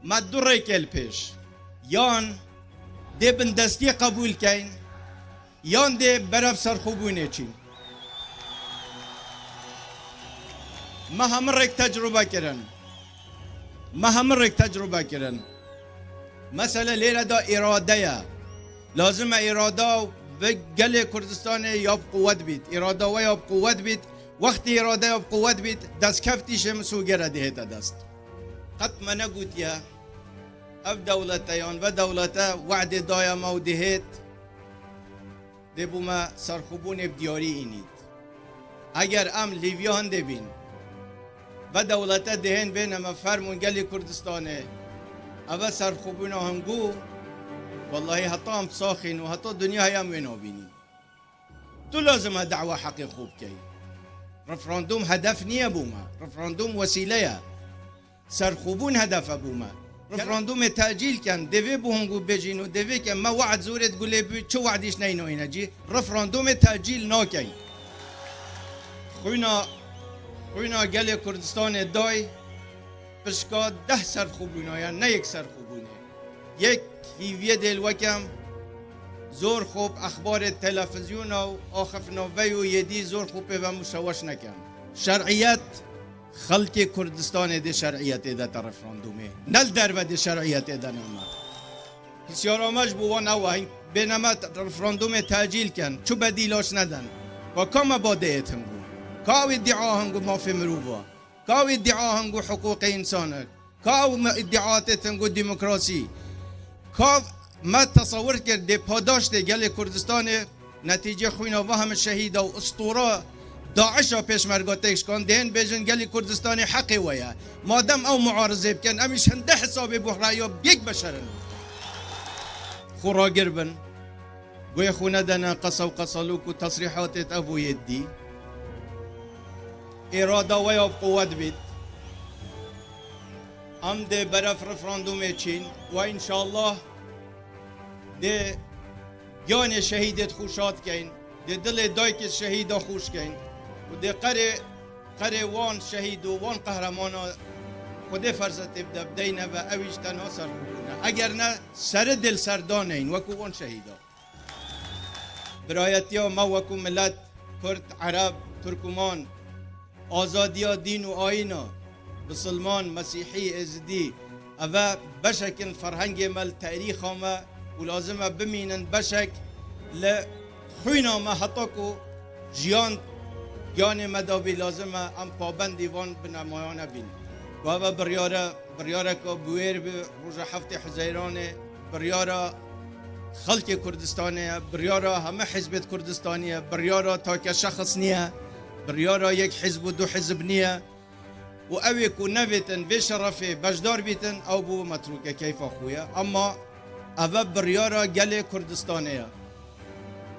ما دوره کل پیش یان ده بندستی قبول کن یان ده برف سرخوبونه چین ما همه رک تجربه کرن مثلا لیره دا اراده لازم اراده و گل کردستان یاب قوت بید اراده و یاب قوت بید وقتی اراده یاب قوت بید دست کفتیش مسوگره دهیتا دست قط ما نگوت یا اف دولتیان و دولتا وعد دایا ما دهیت ده بوما سرخوبون بدیاری اینید اگر ام لیویا هنده بین و دولتا دهن بین اما فرمون گلی کردستانه اما سرخوبون هنگو والله حتی هم ساخین و حتی دنیا هم وینو بینی تو لازم دعوه حقی خوب کی رفراندوم هدف نیه بوما رفراندوم وسیله سرخوبون هدف بوما رفراندوم تأجیل کن دوی بو هنگو بجین و دوی که ما وعد زورت گله بی چو وعدیش نینو اینا جی رفراندوم تأجیل ناکن خوینا گل کردستان دای پشکا 10 سرخوبونه یا نه یک سرخوبونه یک هیویه دل وکم زور خوب اخبار تلفزیون و آخف نووی و یدی زور خوب و مشوش نکن شرعیت خلق کردستان ده شرعیت ده رفراندومه نل در و ده شرعیت ده نما بسیار آمج بوان اوه بینما رفراندوم تأجیل کن چو بدیلاش ندن و کام باده هنگو کاو ادعا هنگو مافی مروبا کاو ادعا هنگو حقوق انسانه کاو ادعاات هنگو دموکراسی کاو ما تصور کرد ده پاداش ده گل کردستان نتیجه خوینا و هم شهید و اسطوره داعش ها پیشمرگاتش کن دهن بیجن گلی کردستان حقی ویا مادم او معارضه بکن امیش هنده حسابی بحرائیو بیگ بشرن خوراگر بن گوی خونه دنا قصا و قصالوک و تصریحات ابو یدی اراده ویا بقوت بید ام ده برف رفراندوم چین و انشاءالله ده جان شهیدت خوشات کن ده دل دایک شهیدا خوش کن و ده قره وان شهید و وان قهرمان خود فرزت بدینه و اویش تنها سر بکنه اگر نه سر دل سردانه این وکو وان شهیدا برایتی ها ما وکو ملت کرد عرب ترکمان آزادی دین و آینا بسلمان مسیحی ازدی اوه بشکن فرهنگ مل تاریخ ما و لازم بمینن بشک لخوینا ما حتی که جیان مدابی لازم ام پابندی وان بنمایانه بین و اوه بریاره که بویر به روز هفت حزیرانه بریاره خلق کردستانه بریاره همه حزب کردستانیه بریاره تا که شخص نیه بریاره یک حزب و 2 حزب نیه و اوی که نویتن و شرفه بجدار بیتن او بو متروکه کیف خویا اما اوه بریاره گل کردستانه